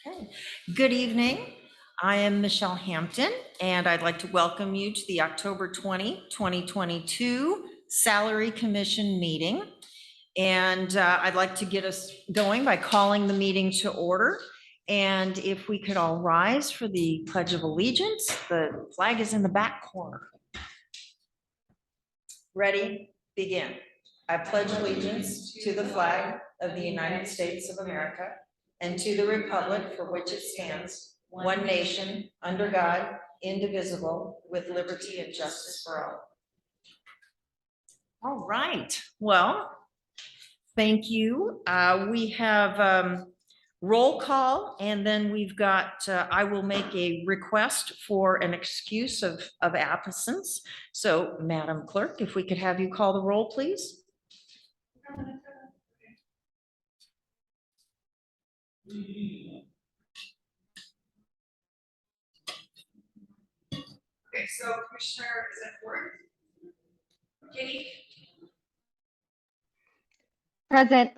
Okay. Good evening. I am Michelle Hampton, and I'd like to welcome you to the October 2022 Salary Commission meeting. And I'd like to get us going by calling the meeting to order. And if we could all rise for the Pledge of Allegiance. The flag is in the back corner. Ready? Begin. I pledge allegiance to the flag of the United States of America and to the republic for which it stands, one nation, under God, indivisible, with liberty and justice for all. All right. Well, thank you. We have roll call, and then we've got, I will make a request for an excuse of absence. So, Madam Clerk, if we could have you call the roll, please. Okay, so Commissioner, is it Ford? Kitty? Present.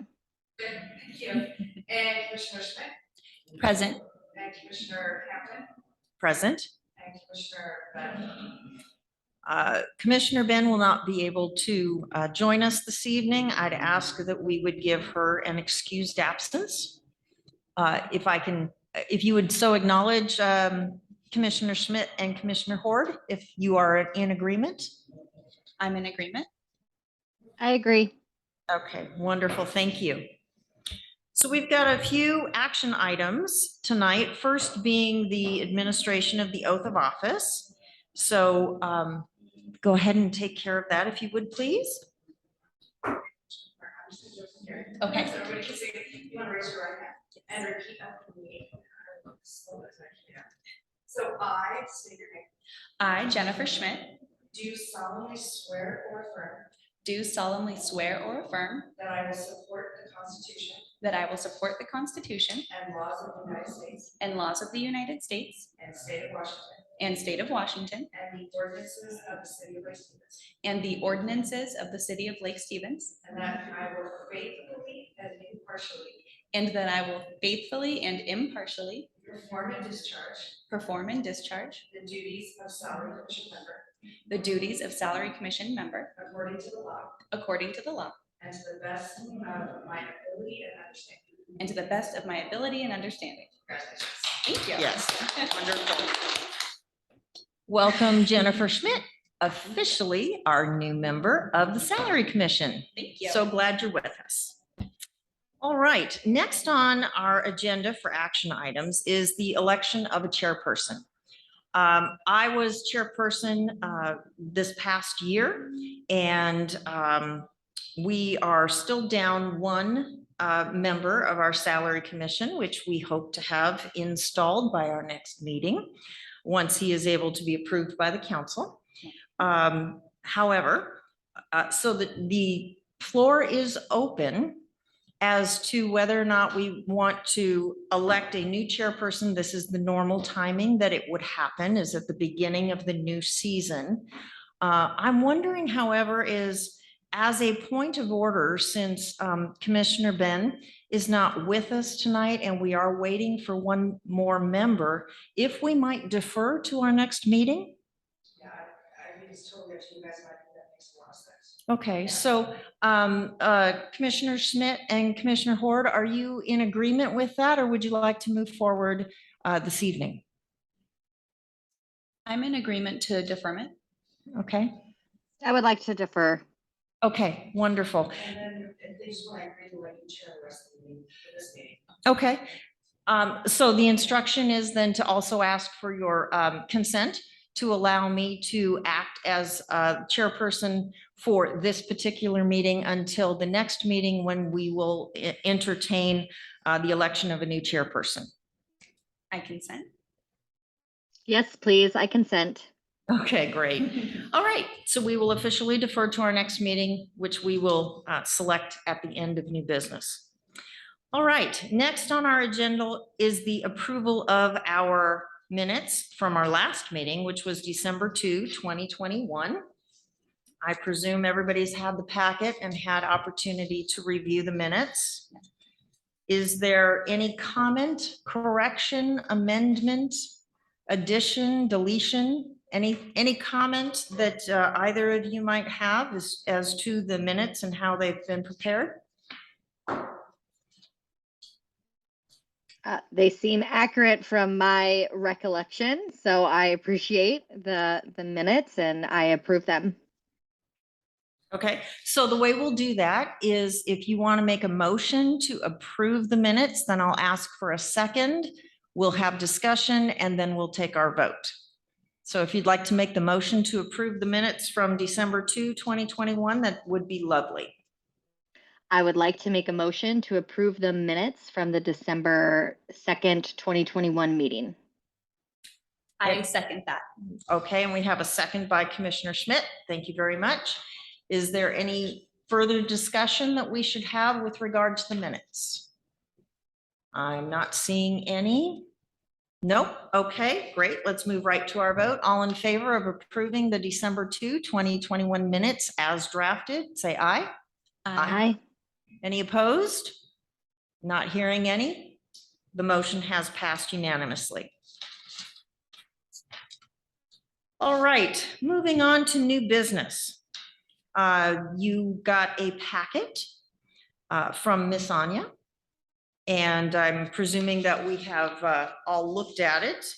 Good, thank you. And Commissioner Schmidt? Present. And Commissioner Hampton? Present. And Commissioner Ben? Commissioner Ben will not be able to join us this evening. I'd ask that we would give her an excused absence. If you would so acknowledge Commissioner Schmidt and Commissioner Horde, if you are in agreement. I'm in agreement. I agree. Okay, wonderful. Thank you. So we've got a few action items tonight. First being the administration of the oath of office. So go ahead and take care of that if you would, please. Okay. So everybody can see, you want to raise your right hand and repeat after me. So I state your name. I, Jennifer Schmidt, Do solemnly swear or affirm do solemnly swear or affirm that I will support the Constitution that I will support the Constitution and laws of the United States and laws of the United States and state of Washington and state of Washington and the ordinances of the city of Lake Stevens, and the ordinances of the city of Lake Stevens, and that I will faithfully and impartially and that I will faithfully and impartially perform and discharge the duties of salary commission member duties of Salary Commission member according to the law according to the law and to the best of my ability and understanding. and to the best of my ability and understanding. Congratulations. Thank you. Yes, wonderful. Welcome, Jennifer Schmidt, officially our new member of the Salary Commission. Thank you. So glad you're with us. All right, next on our agenda for action items is the election of a chairperson. I was chairperson this past year, and we are still down one member of our Salary Commission, which we hope to have installed by our next meeting, once he is able to be approved by the council. However, so the floor is open as to whether or not we want to elect a new chairperson. This is the normal timing that it would happen, is at the beginning of the new season. I'm wondering, however, is as a point of order, since Commissioner Ben is not with us tonight and we are waiting for one more member, if we might defer to our next meeting? Yeah, I think it's totally up to you guys. I think that makes a lot of sense. Okay, so Commissioner Schmidt and Commissioner Horde, are you in agreement with that, or would you like to move forward this evening? I'm in agreement to deferment. Okay, I would like to defer. okay, wonderful. And then if they just want to agree to let you chair the rest of the meeting for this meeting. Okay, so the instruction is then to also ask for your consent to allow me to act as chairperson for this particular meeting until the next meeting, when we will entertain the election of a new chairperson. I consent. Yes, please. I consent. Okay, great. All right, so we will officially defer to our next meeting, which we will select at the end of new business. All right, next on our agenda is the approval of our minutes from our last meeting, which was December 2, 2021. I presume everybody's had the packet and had opportunity to review the minutes. Is there any comment, correction, amendment, addition, deletion? Any comment that either of you might have as to the minutes and how they've been prepared? They seem accurate from my recollection, so I appreciate the minutes and I approve them. Okay, so the way we'll do that is if you want to make a motion to approve the minutes, then I'll ask for a second. We'll have discussion and then we'll take our vote. So if you'd like to make the motion to approve the minutes from December 2, 2021, that would be lovely. I would like to make a motion to approve the minutes from the December 2nd, 2021 meeting. I second that. Okay, and we have a second by Commissioner Schmidt. Thank you very much. Is there any further discussion that we should have with regard to the minutes? I'm not seeing any. Nope. Okay, great. Let's move right to our vote. All in favor of approving the December 2, 2021 minutes as drafted, say aye. Aye. Any opposed? Not hearing any. The motion has passed unanimously. All right, moving on to new business. You got a packet from Miss Anya, and I'm presuming that we have all looked at it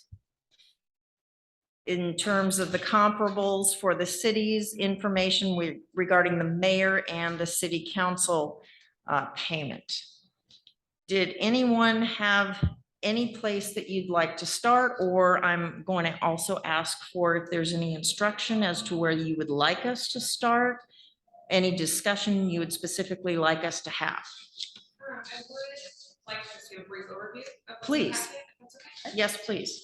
in terms of the comparables for the city's information regarding the mayor and the city council payment. Did anyone have any place that you'd like to start, or I'm going to also ask for if there's any instruction as to where you would like us to start? Any discussion you would specifically like us to have? I would like to just do a brief overview of what's Please. in the packet, if that's okay. Yes, please.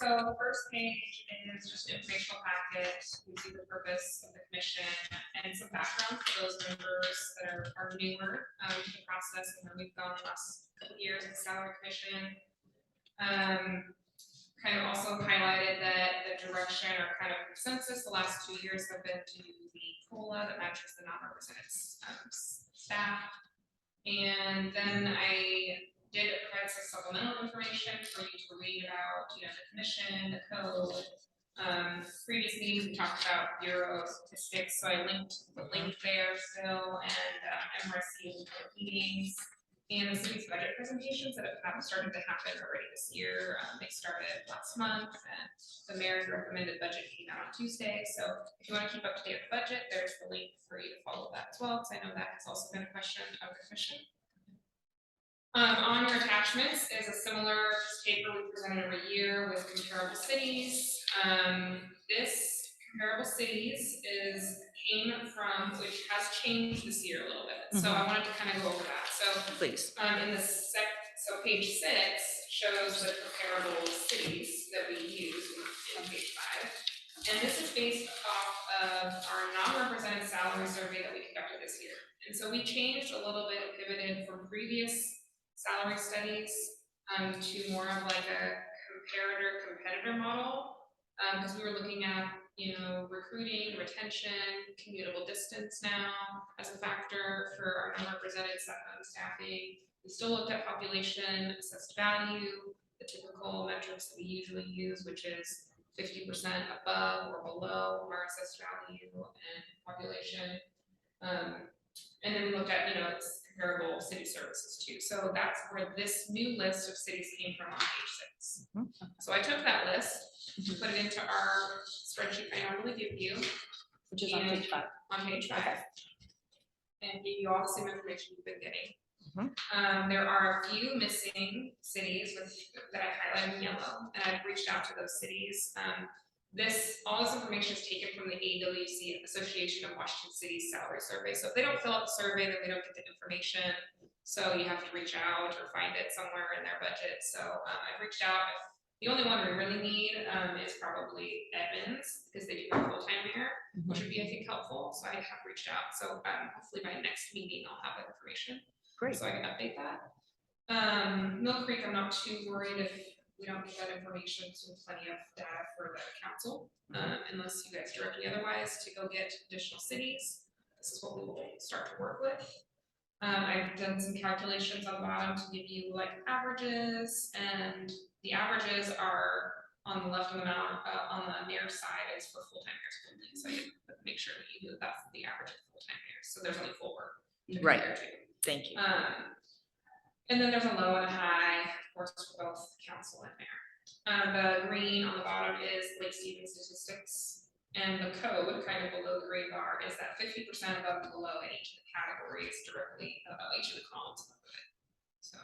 So the first page is just an informational packet. You see the purpose of the commission and some background for those members that are newer to the process and then we've gone the last couple of years in the salary commission. Kind of also highlighted that the direction or kind of consensus the last 2 years have been to do the COLA that matches the non-represented staff. And then I did provide some supplemental information for you to read about, the commission, the code. Previous meetings, we talked about Bureau of Statistics, so I linked the link there still, and MRC meetings, and the city's budget presentations that have started to happen already this year. They started last month, and the mayor's recommended budget came out on Tuesday. So if you want to keep up to date with the budget, there's the link for you to follow that as well, because I know that has also been a question of the commission. On your attachments is a similar paper we present every year with comparable cities. This comparable cities came from, which has changed this year a little bit. So I wanted to kind of go over that. So Please. in the so page 6 shows the comparable cities that we use in page 5. And this is based off of our non-represented salary survey that we conducted this year. And so we changed a little bit, pivoted from previous salary studies to more of like a competitor model, because we were looking at recruiting, retention, commutable distance now as a factor for our unrepresented staffing. We still looked at population, assessed value, the typical metrics that we usually use, which is 50% above or below our assessed value and population. And then we looked at, it's comparable city services too. So that's where this new list of cities came from on page 6. So I took that list, put it into our spreadsheet I normally give you, Which is on page 5. on page 5, Okay. and give you all the same information you've been getting. There are a few missing cities that I highlighted in yellow, and I've reached out to those cities. All this information is taken from the AWC, Association of Washington Cities Salary Survey. So if they don't fill out the survey, then we don't get the information. So you have to reach out or find it somewhere in their budget. So I've reached out. The only one we really need is probably Edmonds, because they do have full-time mayor, which would be, I think, helpful. So I have reached out. So hopefully by next meeting, I'll have that information. Great. So I can update that. Mill Creek, I'm not too worried if we don't get that information, so plenty of data for the council, unless you guys direct me otherwise to go get additional cities. This is what we will start to work with. I've done some calculations on the bottom to give you like averages, and the averages are on the left of the mountain, on the mayor's side is for full-time mayors only, so you make sure that you do that's the average of full-time mayors, so there's only 4 to Right. compare to. Thank you. And then there's a low and a high, of course, for both council and mayor. The green on the bottom is Lake Stevens statistics, and the code kind of below the green bar is that 50% above and below in each of the categories directly above each of the columns above it. So,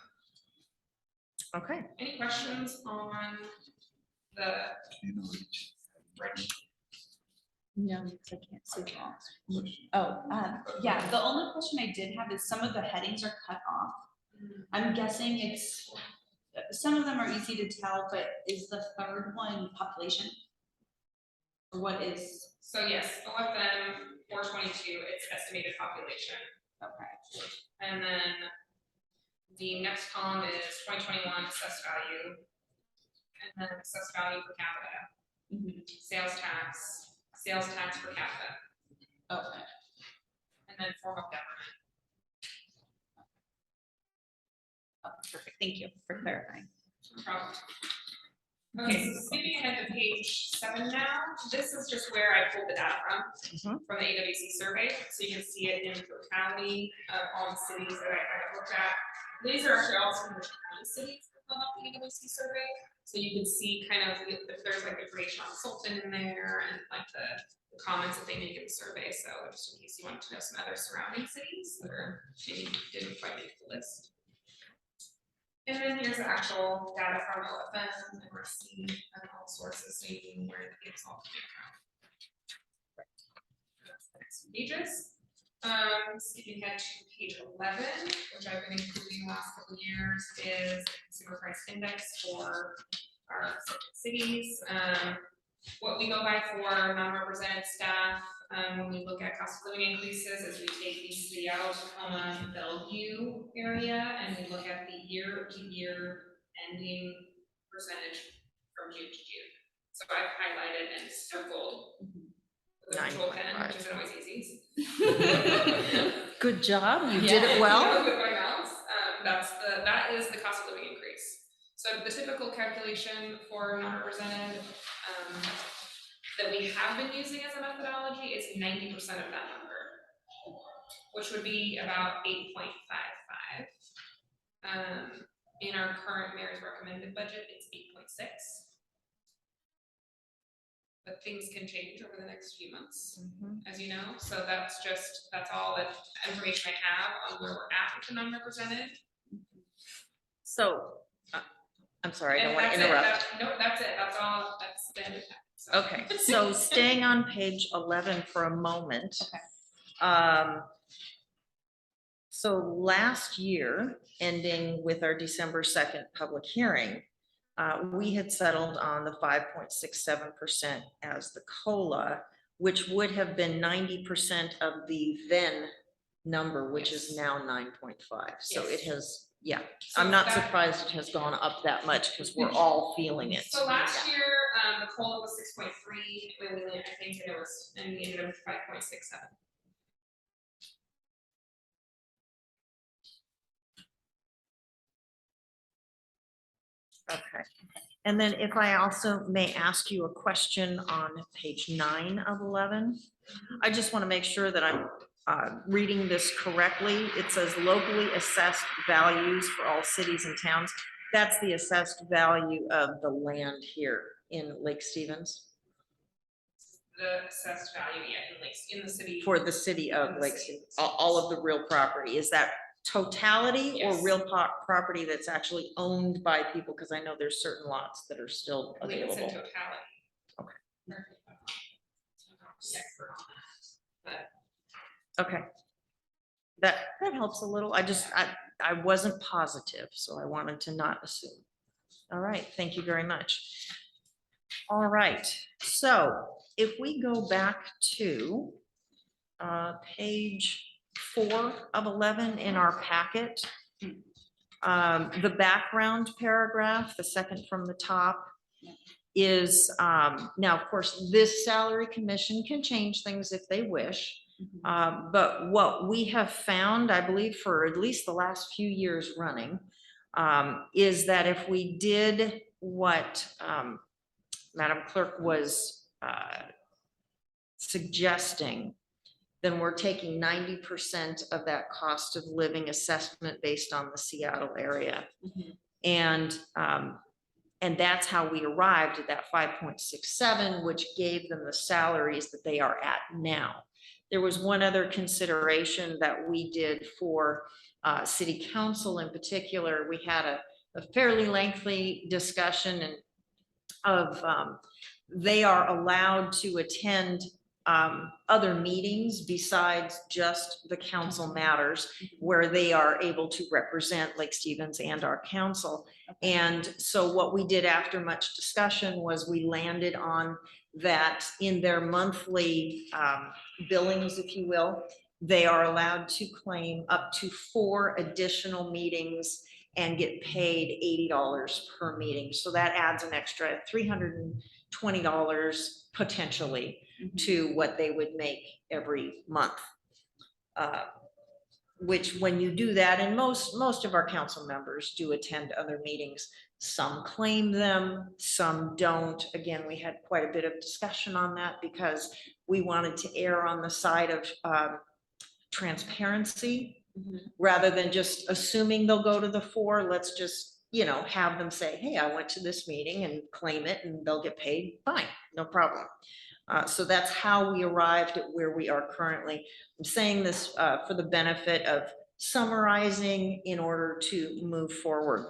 Okay. any questions on the spreadsheet? No, because I can't see them all. Oh, yeah, the only question I did have is some of the headings are cut off. I'm guessing it's, some of them are easy to tell, but is the third one population? Or what is? So yes, OFM 422, it's estimated population. Okay. And then the next column is 2021 assessed value. And then assessed value per capita, sales tax per capita, Okay. and then form of government. Oh, perfect. Thank you for clarifying. No problem. Okay, so skipping ahead to page 7 now, this is just where I pulled the data from the AWC survey, so you can see it in totality of all the cities that I looked at. These are actually all some of the county cities that filled out the AWC survey, so you can see kind of if there's like information on Sultan in there and like the comments that they make in the survey. So just in case you wanted to know some other surrounding cities that are maybe didn't quite make the list. And then here's the actual data from OFM and RC and all sources, so you can where it gets all coming from. That's the next pages. Skipping ahead to page 11, which I've been including the last couple of years, is the consumer price index for our cities. What we go by for non-represented staff, when we look at cost of living increases, is we take these 3 out, Tacoma, Bellevue area, and we look at the year-to-year ending percentage from June to June. So I've highlighted and circled with a control pen, which isn't always easy. Good job. You did it well. With my mouse, that is the cost of living increase. So the typical calculation for non-represented that we have been using as a methodology is 90% of that number, which would be about 8.55. In our current mayor's recommended budget, it's 8.6. But things can change over the next few months, as you know. So that's all that information I have on where we're at with the non-represented. So, I'm sorry, I don't want to interrupt. No, that's it. That's all. That's the end of that. So. Okay, so staying on page 11 for a moment. Okay. So last year, ending with our December 2nd public hearing, we had settled on the 5.67% as the COLA, which would have been 90% of the then number, which is now 9.5. So it has, yeah, So I'm not that- surprised it has gone up that much because we're all feeling it. So last year, the COLA was 6.3, when we landed, I think, and we ended up with 5.67. Okay, and then if I also may ask you a question on page 9 of 11, I just want to make sure that I'm reading this correctly. It says locally assessed values for all cities and towns. That's the assessed value of the land here in Lake Stevens The assessed value, in the city. for the city of In the Lake city. Stevens, all of the real property. Is that totality or Yes. real property that's actually owned by people? Because I know there's certain lots that are still I believe it's in available. totality. Okay. I'm not the expert on that, Okay. That helps a little. I wasn't positive, so I wanted to not assume. All right, thank you very much. All right, so if we go back to page 4 of 11 in our packet, the background paragraph, the second from the top, is now, of course, this salary commission can change things if they wish. But what we have found, I believe for at least the last few years running, is that if we did what Madam Clerk was suggesting, then we're taking 90% of that cost of living assessment based on the Seattle area. And that's how we arrived at that 5.67, which gave them the salaries that they are at now. There was one other consideration that we did for city council in particular. We had a fairly lengthy discussion and of they are allowed to attend other meetings besides just the council matters, where they are able to represent Lake Stevens and our council. And so what we did after much discussion was we landed on that in their monthly billings, if you will, they are allowed to claim up to 4 additional meetings and get paid $80 per meeting. So that adds an extra $320 potentially to what they would make every month. Which when you do that, and most of our council members do attend other meetings, some claim them, some don't. Again, we had quite a bit of discussion on that because we wanted to err on the side of transparency. Rather than just assuming they'll go to the 4, let's just, have them say, hey, I went to this meeting and claim it and they'll get paid, fine, no problem. So that's how we arrived at where we are currently. I'm saying this for the benefit of summarizing in order to move forward.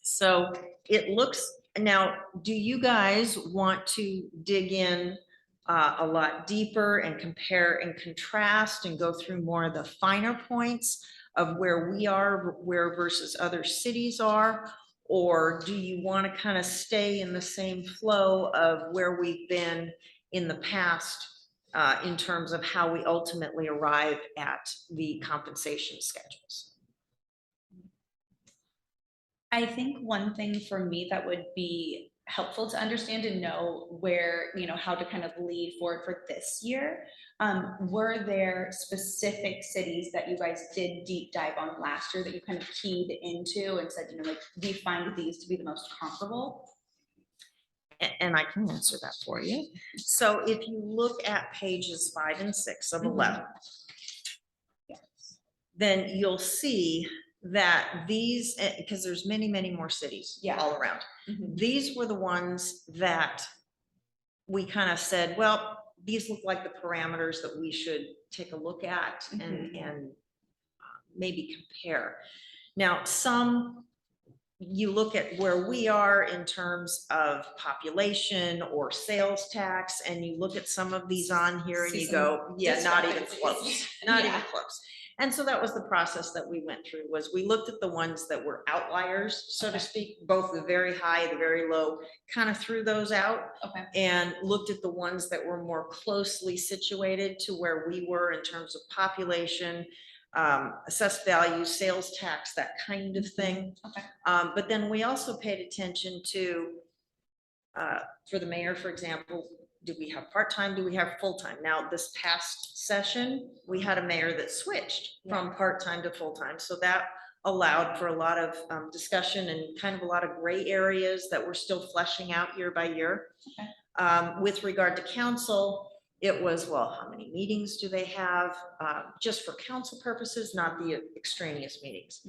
So it looks, now, do you guys want to dig in a lot deeper and compare and contrast and go through more of the finer points of where we are, where versus other cities are? Or do you want to kind of stay in the same flow of where we've been in the past in terms of how we ultimately arrive at the compensation schedules? I think one thing for me that would be helpful to understand and know where, how to kind of lead forward for this year. Were there specific cities that you guys did deep dive on last year that you kind of keyed into and said, like, we find these to be the most comparable? And I can answer that for you. So if you look at pages 5 and 6 of 11, then you'll see that these, because there's many more cities all around. These were the ones that we kind of said, well, these look like the parameters that we should take a look at and maybe compare. Now, some, you look at where we are in terms of population or sales tax, and you look at some of these on here and you go, yeah, not even close, not even close. And so that was the process that we went through, was we looked at the ones that were outliers, so to speak, both the very high, the very low, kind of threw those out and looked at the ones that were more closely situated to where we were in terms of population, assessed value, sales tax, that kind of thing. But then we also paid attention to, for the mayor, for example, do we have part-time? Do we have full-time? Now, this past session, we had a mayor that switched from part-time to full-time. So that allowed for a lot of discussion and kind of a lot of gray areas that we're still fleshing out year by year. With regard to council, it was, well, how many meetings do they have? Just for council purposes, not the extraneous meetings.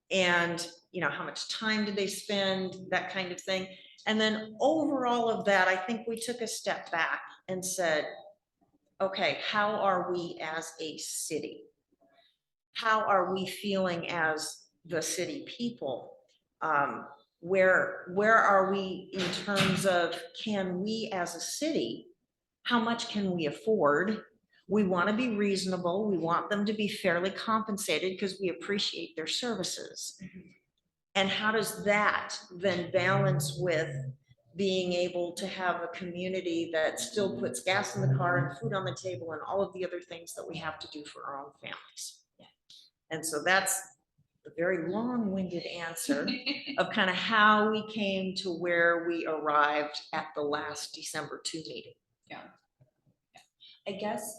And, how much time did they spend, that kind of thing. And then over all of that, I think we took a step back and said, okay, how are we as a city? How are we feeling as the city people? Where are we in terms of, can we as a city, how much can we afford? We want to be reasonable. We want them to be fairly compensated because we appreciate their services. And how does that then balance with being able to have a community that still puts gas in the car and food on the table and all of the other things that we have to do for our own families? And so that's a very long-winded answer of kind of how we came to where we arrived at the last December 2 meeting. I guess,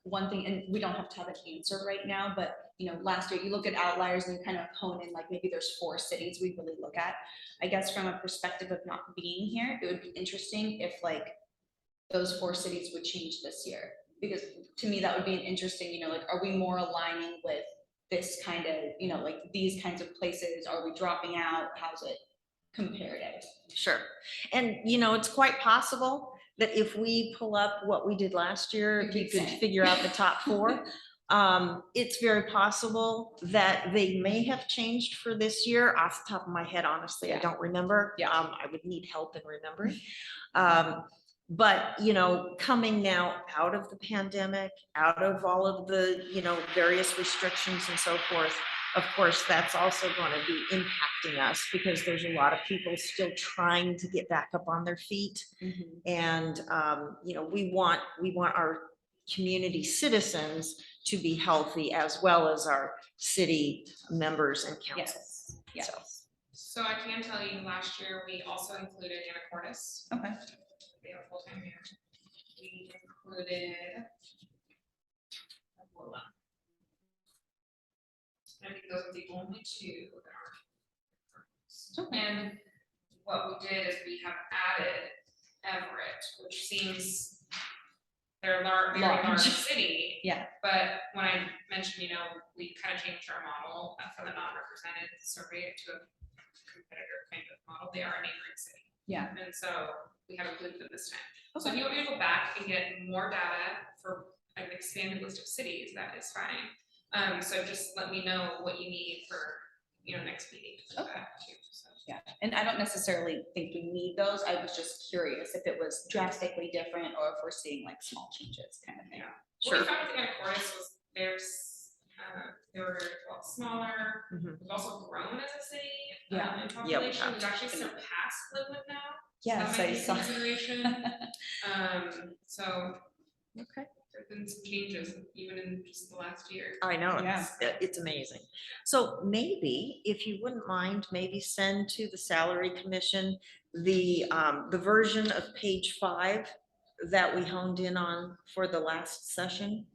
one thing, and we don't have to have an answer right now, but, last year, you look at outliers and you kind of hone in, like, maybe there's 4 cities we really look at. I guess from a perspective of not being here, it would be interesting if like those 4 cities would change this year. Because to me, that would be an interesting, like, are we more aligning with this kind of, like these kinds of places? Are we dropping out? How's it comparative? Sure. And, it's quite possible that if we pull up what we did last year, if you could Same. figure out the top 4, it's very possible that they may have changed for this year. Off the top of my head, honestly, I Yeah. don't remember. Yeah. I would need help in remembering. But, coming now out of the pandemic, out of all of the, various restrictions and so forth, of course, that's also going to be impacting us because there's a lot of people still trying to get back up on their feet. And, we want our community citizens to be healthy as well as our city members and council. Yes, So. yes. So I can tell you, last year, we also included Anacortes. Okay. They have a full-time here. We included. Hold on. I think those are the only 2 that aren't. And what we did is we have added Everett, which seems they're very large Large. city. Yeah. But when I mentioned, we kind of changed our model for the non-represented survey to a competitor kind of model. They are a neighboring city. Yeah. And so we have included them this time. So if you want me to go back and get more data for an expanded list of cities, that is fine. So just let me know what you need for, next meeting. To Okay. too, so. Yeah, and I don't necessarily think we need those. I was just curious if it was drastically different or if we're seeing like small changes kind of thing. Yeah. Sure. What we found with Anacortes was they were a lot smaller. Mhm. We've also grown as a city. Yeah. In Yeah, we population, have. we've actually surpassed Linwood now. Yes, That I might be a saw. consideration. So Okay. there've been some changes even in just the last year. I know, Yeah. it's amazing. So maybe, if you wouldn't mind, maybe send to the Salary Commission the version of page 5 that we honed in on for the last session,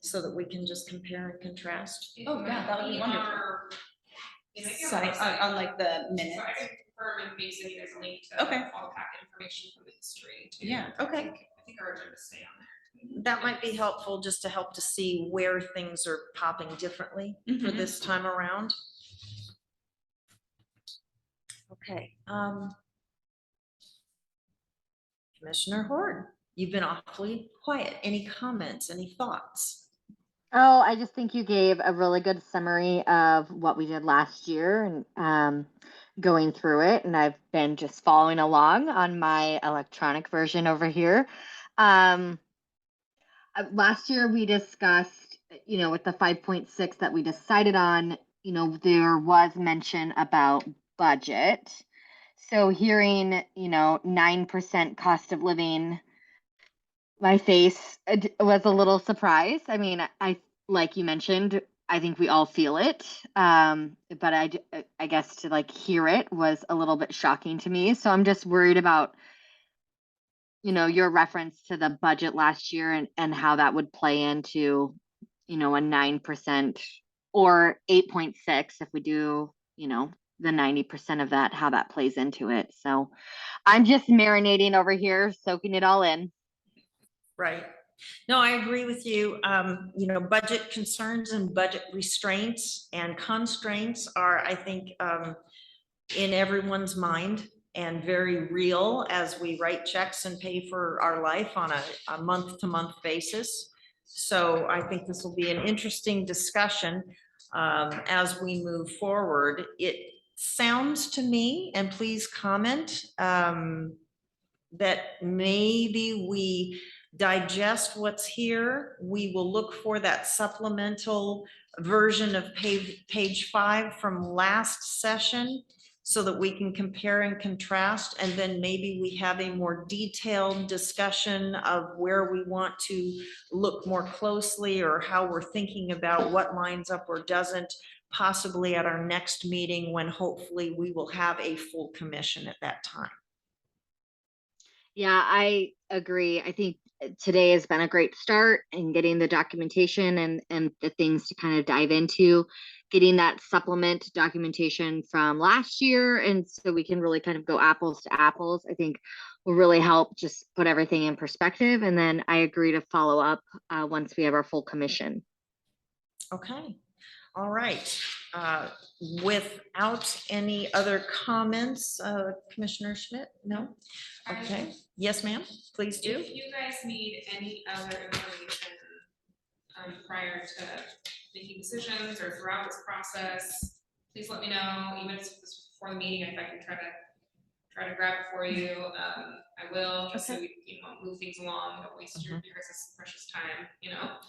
so that we can just compare and contrast. It Oh, yeah, that would be might wonderful. It might be on Site, the website. on like the So minutes. I can confirm and maybe send you guys a link to Okay. all the packet information from the history too. Yeah. Okay. I think our agenda stay on there. That might be helpful just to help to see where things are popping differently for Mhm. this time around. Okay. Commissioner Horde, you've been awfully quiet. Any comments, any thoughts? Oh, I just think you gave a really good summary of what we did last year and going through it. And I've been just following along on my electronic version over here. Last year we discussed, with the 5.6 that we decided on, there was mention about budget. So hearing, 9% cost of living, my face was a little surprised. I mean, like you mentioned, I think we all feel it. But I guess to like hear it was a little bit shocking to me. So I'm just worried about, your reference to the budget last year and how that would play into, a 9% or 8.6 if we do, the 90% of that, how that plays into it. So I'm just marinating over here, soaking it all in. Right. No, I agree with you. Budget concerns and budget restraints and constraints are, I think, in everyone's mind and very real as we write checks and pay for our life on a month-to-month basis. So I think this will be an interesting discussion as we move forward. It sounds to me, and please comment, that maybe we digest what's here. We will look for that supplemental version of page 5 from last session so that we can compare and contrast. And then maybe we have a more detailed discussion of where we want to look more closely or how we're thinking about what lines up or doesn't, possibly at our next meeting when hopefully we will have a full commission at that time. Yeah, I agree. I think today has been a great start in getting the documentation and the things to kind of dive into, getting that supplement documentation from last year. And so we can really kind of go apples to apples, I think will really help just put everything in perspective. And then I agree to follow up once we have our full commission. Okay, all right. Without any other comments, Commissioner Schmidt, no? Okay, yes, ma'am, please do. If you guys need any other information prior to making decisions or throughout this process, please let me know, even if it's before the meeting, if I can try to grab it for you. I will, just so Okay. we won't move things along, don't waste your guys' precious time,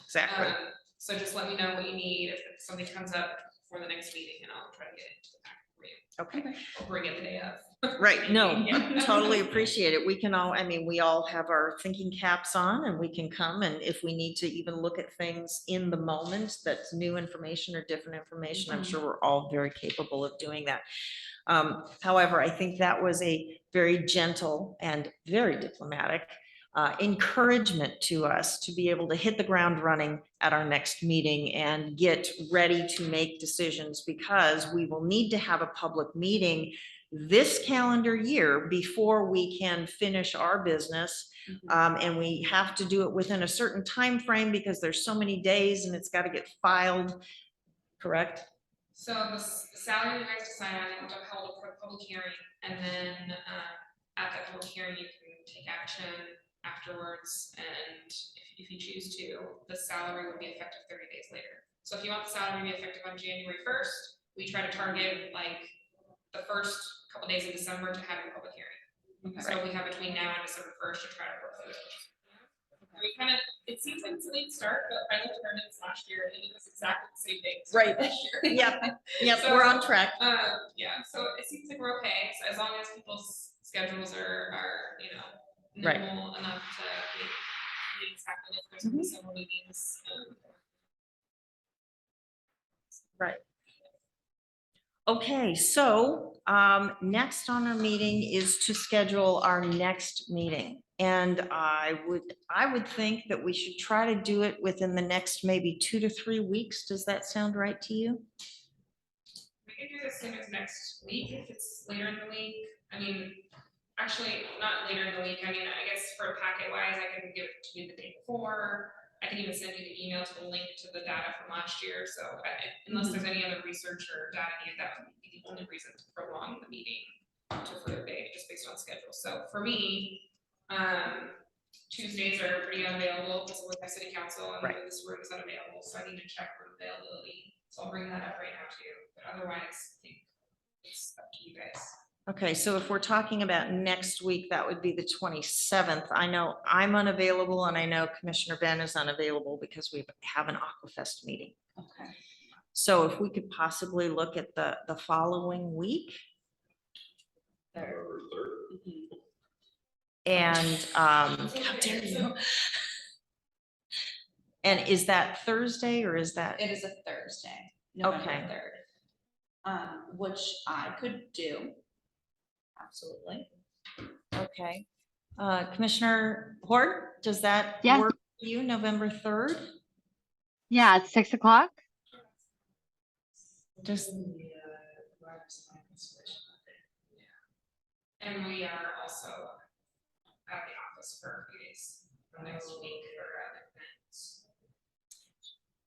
Exactly. So just let me know what you need if something comes up before the next meeting, and I'll try to get it into the packet for you. Okay, Or bring it the day of. right, no, Yeah. totally appreciate it. We can all, I mean, we all have our thinking caps on and we can come, and if we need to even look at things in the moment, that's new information or different information, I'm sure we're all very capable of doing that. However, I think that was a very gentle and very diplomatic encouragement to us to be able to hit the ground running at our next meeting and get ready to make decisions, because we will need to have a public meeting this calendar year before we can finish our business. And we have to do it within a certain time frame because there's so many days and it's got to get filed, correct? So the salary you guys decide on, you have to hold a public hearing, and then at that public hearing, you can take action afterwards, and if you choose to, the salary would be effective 30 days later. So if you want the salary to be effective on January 1st, we try to target like the first couple days of December to have a public hearing. So we have between now and December 1st to try to work through it. We kind of, it seems like it's a late start, but I looked at our minutes last year and it was exactly the same date. Right. This year. Yep, So, we're on track. Yeah, so it seems like we're okay, so as long as people's schedules are, Right. minimal enough to make meetings happen, if there's gonna be several meetings. Right. Okay, so next on our meeting is to schedule our next meeting. And I would think that we should try to do it within the next maybe 2 to 3 weeks. Does that sound right to you? We can do it as soon as next week, if it's later in the week, I mean, actually, not later in the week, I mean, I guess for packet wise, I can give it to you the day before. I can even send you the email to the link to the data from last year, so unless there's any other research or data needed, that would be the only reason to prolong the meeting to a further date, just based on schedule. So for me, Tuesdays are pretty unavailable because we're with my city council and Right. this room is unavailable, so I need to check for availability. So I'll bring that up right now too, but otherwise, I think it's up to you guys. Okay, so if we're talking about next week, that would be the 27th. I know I'm unavailable and I know Commissioner Ben is unavailable because we have an Aquafest meeting. Okay. So if we could possibly look at the following week. And how dare you? And is that Thursday or is that? It is a Thursday, November Okay. 3rd. Which I could do. Absolutely. Okay. Commissioner Hort, does that Yes. work for you, November 3rd? Yeah, it's 6 o'clock. Just, And we are also at the office for a few days for next week for events.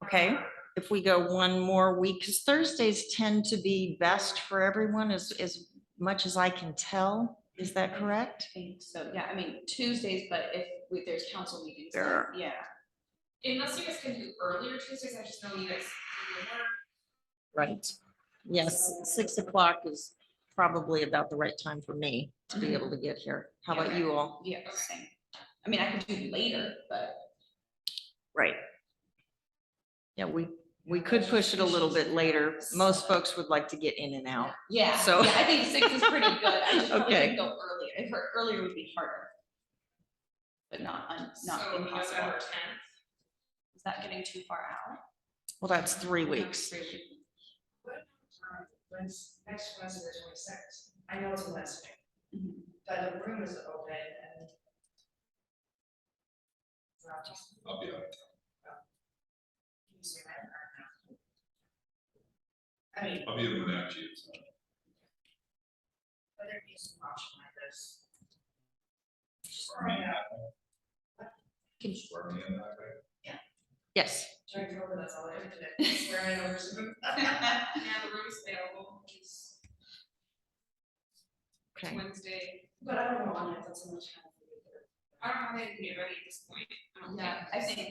okay, if we go one more week, because Thursdays tend to be best for everyone as much as I can tell. Is that correct? I think so, yeah, I mean, Tuesdays, but if there's council meetings, then, Sure. yeah. Unless you guys can do earlier Tuesdays, I just know you guys. Right. Yes, 6 o'clock is probably about the right time for me to be able to get here. How about you all? Yeah, same. I mean, I could do later, but. Right. Yeah, we could push it a little bit later. Most folks would like to get in and out. Yeah, So- yeah, I think 6 is pretty good. I just probably Okay. could go earlier. If earlier would be harder. But not So impossible. November 10th. Is that getting too far out? Well, that's 3 weeks. Next Wednesday, the 26th. I know it's a Wednesday, Mhm. but the room is open and I'll be out. I mean, I'll be in Wenatchee. So. whether it is an option like this. Swear me in. Swear me in that way. Yes. Should I tell her that's all I have to do? Swear in over Zoom. Yeah, the room's available, it's Okay. Wednesday. But I don't know, if that's so much time for you. I don't know how they can get ready at this point. I don't Yeah, I think.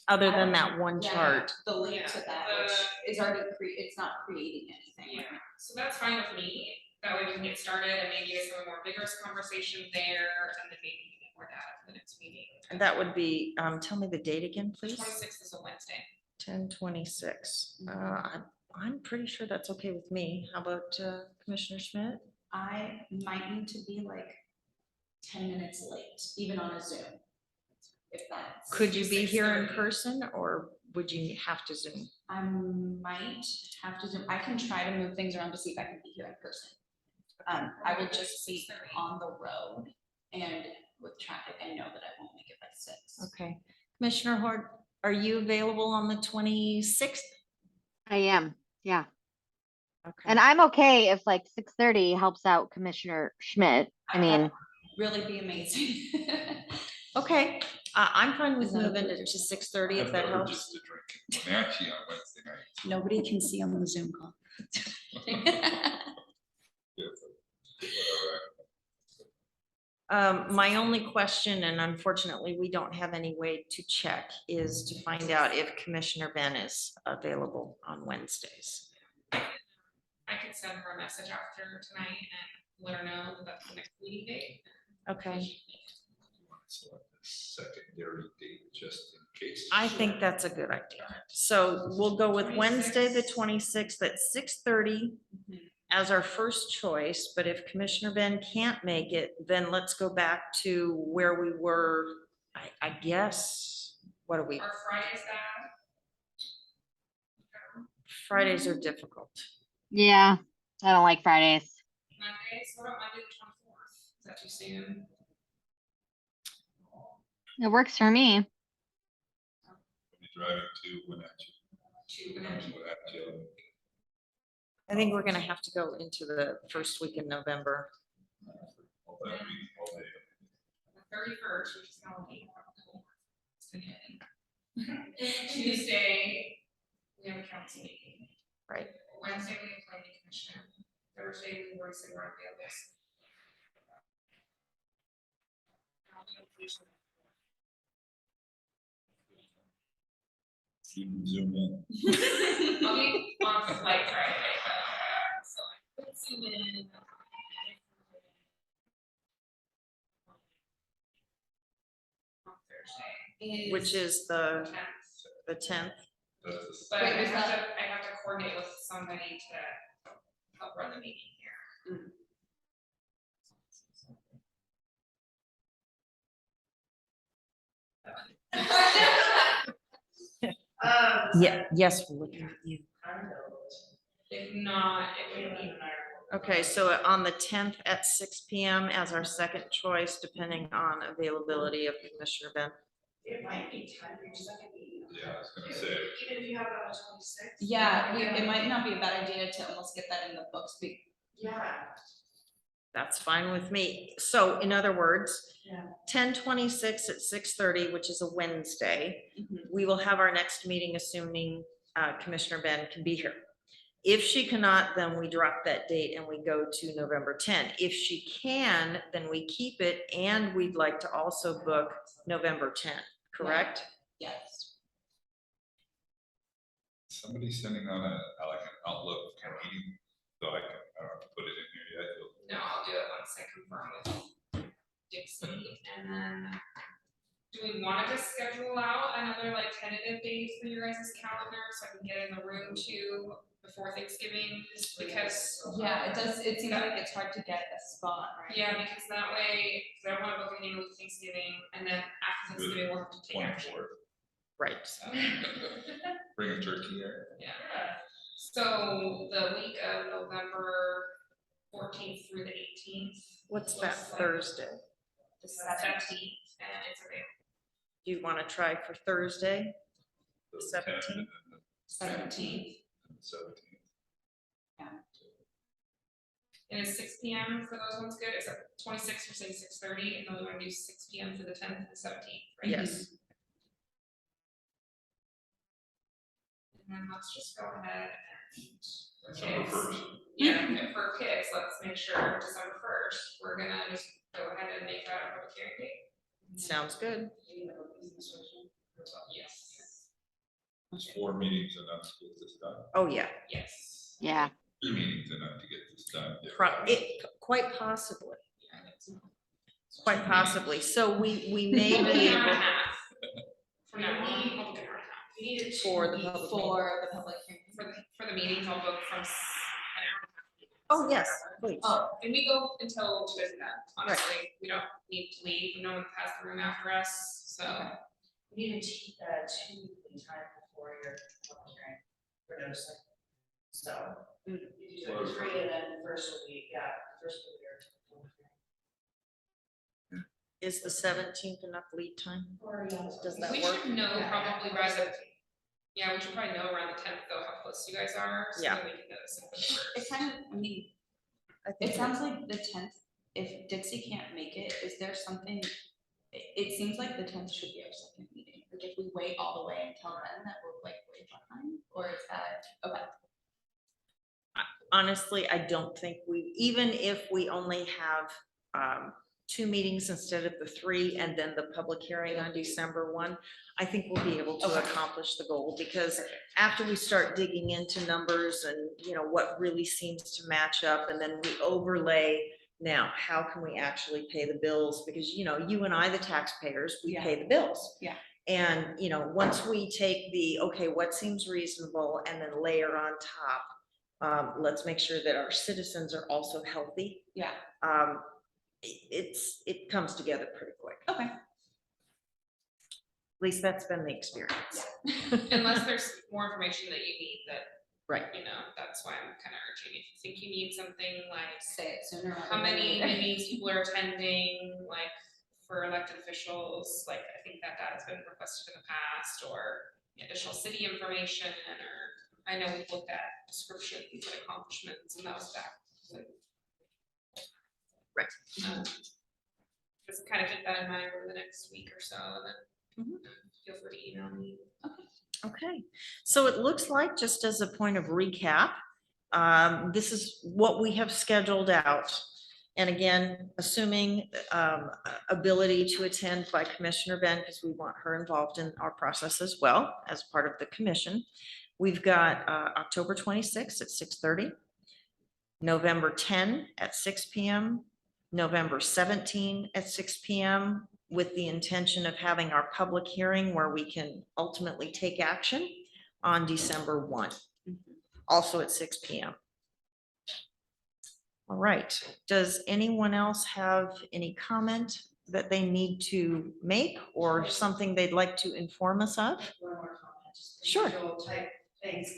Other than that one Yeah, chart. The link to Yeah, that, which is already it's not creating anything. Yeah, so that's fine with me, that way we can get started and maybe get some more vigorous conversation there, and then maybe get more data for the next meeting. And that would be, tell me the date again, please. 26th is a Wednesday. 10/26. I'm pretty sure that's okay with me. How about Commissioner Schmidt? I might need to be like 10 minutes late, even on a Zoom. If that's. Could you be here in 6:30. person or would you have to Zoom? I might have to Zoom. I can try to move things around to see if I can be here in person. I will just be 6:30. on the road, and with traffic, I know that I won't make it by 6. Okay. Commissioner Hort, are you available on the 26th? I am, yeah. Okay. And I'm okay if like 6:30 helps out Commissioner Schmidt. I mean, Really be amazing. Okay, I'm fine with Is that moving okay? it to 6:30 if I've that never helps. just to drink in Wenatchee on Wednesday night. Nobody can see on the Zoom call. Yeah, so, whatever. My only question, and unfortunately, we don't have any way to check, is to find out if Commissioner Ben is available on Wednesdays. I can send her a message after tonight and let her know that that's the next meeting date. Okay, You want to select a secondary date just in case. I think that's a good idea. So we'll go with Wednesday, the 26th at 6:30 as our first choice, but if Commissioner Ben can't make it, then let's go back to where we were, I guess, what are we? Are Fridays bad? Fridays are difficult. yeah, I don't like Fridays. Mondays, what about Monday the 24th? Is that too soon? It works for me. I'll be driving to Wenatchee. Two, I think we're gonna have to go into the first week in November. All that week, all day. the 31st, which is Halloween. It's beginning. Tuesday, we have a council meeting. Right. Wednesday, we have planning commission. Thursday, we already said we're available. Zoom in. I'll be on flight Friday, so I could zoom in. On Thursday. Which is the 10th. 10th. That's But Wait, I was have that- to, I have to coordinate with somebody to help run the meeting here. Yeah, yes, we're looking at you. If not, it would be. Okay, so on the 10th at 6 PM as our second choice, depending on availability of Commissioner Ben. It might be time for your second meeting. Yeah, I was gonna say. Even if you have it on the 26th. Yeah, it might not be a bad idea to almost get that in the books. Yeah. That's fine with me. So in other words, Yeah. 10/26 at 6:30, which is a Wednesday, Mhm. we will have our next meeting, assuming Commissioner Ben can be here. If she cannot, then we drop that date and we go to November 10. If she can, then we keep it, and we'd like to also book November 10, correct? Yes. Somebody sending on like an Outlook meeting, so I don't have to put it in here yet. No, I'll do it once I confirm with Dixie, and then. Do we want to just schedule out another like tentative date for your guys' calendar, so I can get in the room too before Thanksgiving, because. Yeah, it does, it seems like it's hard to get a spot, right? Yeah, because that way, 'cause I don't want to book anything with Thanksgiving, and then after Thanksgiving, we'll have to take action. 24th. Right. So. Bring a turkey there. Yeah, so the week of November 14th through the 18th. What's that looks like Thursday? The 17th, and it's available. do you want to try for Thursday? The 17th? 10th and the 17th. and the 17th. And is 6 p.m. for those ones good, except 26, we're saying 6:30, and then we wanna do 6 p.m. for the 10th and the 17th, right? Yes. And then let's just go ahead and. for December kids- 1st. Yeah, and for kids, let's make sure December 1st, we're gonna just go ahead and make that a public hearing date. Sounds good. Yes. Is 4 meetings enough to get this done? Oh, yeah. Yes. Yeah, 3 meetings enough to get this done? Quite possibly, Yeah, that's- quite possibly. So we may I'll book be an hour and a able, half. From now on, I'll book an hour and a half. We need to. for the public. meeting. For the public hearing. For the meetings, I'll book from an hour. Oh, yes, please. Oh, and we go until you guys are done, honestly, we don't need to leave, no one has the room after us, so. We need to keep 2 weekly time before your public hearing for noticing. So, you do Well, 3 and then first will be, first will be your public hearing. Is the 17th enough lead time? Or, Does that We work? should know probably by the, yeah, we should probably know around the 10th though, how close you guys are, so Yeah. that we can notice it for the It first. kind of, I mean, I think it sounds like the 10th, if Dixie can't make it, is there something, it seems like the 10th should be our second meeting. Like if we wait all the way until then, that we're like way behind, or is that, okay, honestly, I don't think even if we only have 2 meetings instead of the 3, and then the public hearing on December 1, I think we'll be able to accomplish the goal, because after we start digging into numbers and, what really seems to match up, and then we overlay, now, how can we actually pay the bills? Because, you and I, the taxpayers, we Yeah. pay the bills. Yeah. And, once we take okay, what seems reasonable, and then layer on top, let's make sure that our citizens are also healthy. yeah, It comes together pretty quick. okay. At least that's been the experience. Unless there's more information that you need that, Right. That's why I'm kind of urging, if you think you need something like Say it sooner. rather how than many later. meetings people are attending, like for elected officials, like I think that has been requested in the past, or additional city information, or I know we've looked at descriptions and accomplishments, and that was back. Right. Just kind of keep that in mind over the next week or so, and then Mhm. feel free to email me. Okay, so it looks like, just as a point of recap, this is what we have scheduled out. And again, assuming ability to attend by Commissioner Ben, because we want her involved in our process as well as part of the commission. We've got October 26th at 6:30, November 10 at 6 p.m., November 17 at 6 p.m., with the intention of having our public hearing where we can ultimately take action on December 1, also at 6 p.m. All right, does anyone else have any comment that they need to make, or something they'd like to inform us of? One more comment, just Sure. procedural type things,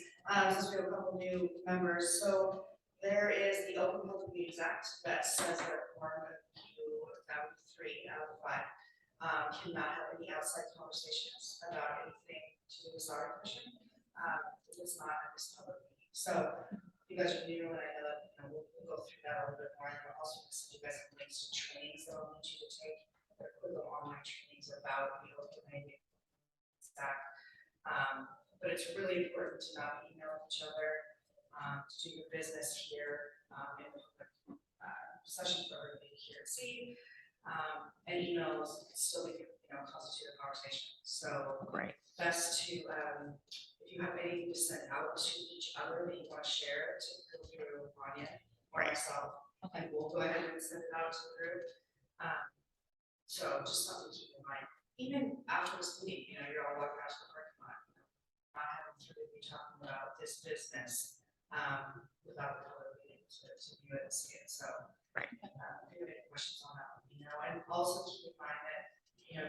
since we have a couple new members, so there is the Open Public Meetings Act that says that a quorum of you, that would be 3 out of 5, cannot have any outside conversations about anything to do with zoning commission. If it's not in this public meeting, so you guys are new, and I know that, we'll go through that a little bit more, and we're also gonna send you guys some links to trainings that I'll need you to take. They're quick little online trainings about, staff. But it's really important to not email each other, to do your business here, in the session for everybody here to see. And emails still, constitute a conversation, so Right. best to, if you have anything to send out to each other that you want to share, to go through Anya or myself, and we'll go ahead and send it out to the group. So just something to keep in mind, even after this meeting, you're all walking out to the parking lot, not having to really be talking about this business, without the public meeting to view it and see it, so. Right. If you have any questions on that, and also keep in mind that,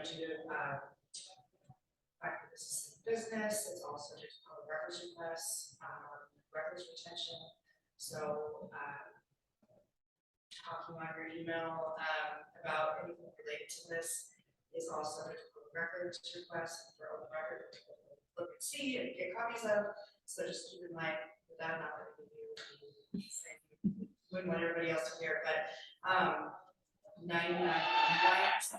due to, fact that this is business, it's also just public records requests, records retention. So, talking on your email, about anything related to this is also just public records requests for open record, look and see and get copies of, so just keep in mind that I'm not gonna give you, wouldn't want everybody else to hear, but, 99, so.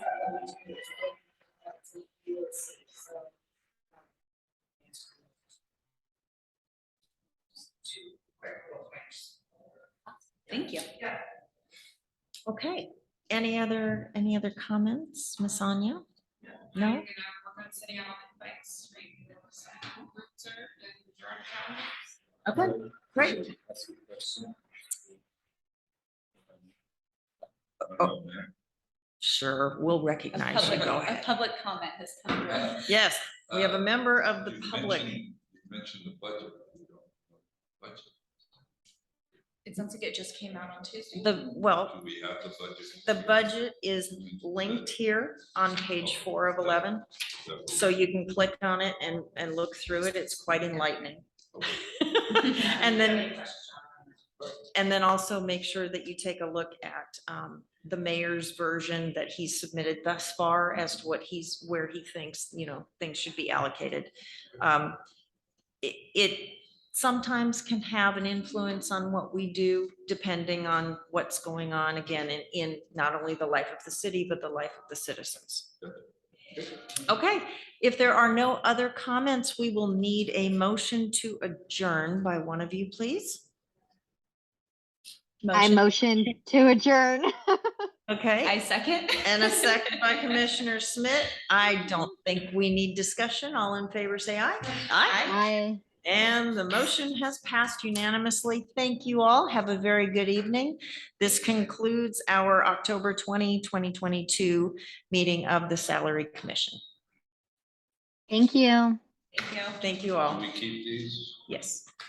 Two quick little points. Thank you. Yeah. Okay, any other comments, Ms. Anya? I'm No? gonna work on sending out invites, right? And Georgetown. Okay, great. Oh. Sure, we'll A recognize you. public, Go a ahead. public comment has come through. Yes, we have a member of the You public. You mentioned the budget. but we don't know the budget. It sounds like it just came out on Tuesday. Do we have the budget? the budget is linked here on page 4 of 11. So you can click on it and look through it. It's quite enlightening. And then also make sure that you take a look at the mayor's version that he's submitted thus far as to where he thinks, things should be allocated. It sometimes can have an influence on what we do, depending on what's going on, again, in not only the life of the city, but the life of the citizens. Okay, if there are no other comments, we will need a motion to adjourn by one of you, please. I motion to adjourn. Okay. I second. And a second by Commissioner Smith. I don't think we need discussion. All in favor, say aye. Aye. And the motion has passed unanimously. Thank you all. Have a very good evening. This concludes our October 2022 meeting of the Salary Commission. Thank you. Thank you. Thank you Do all. we keep these? Yes.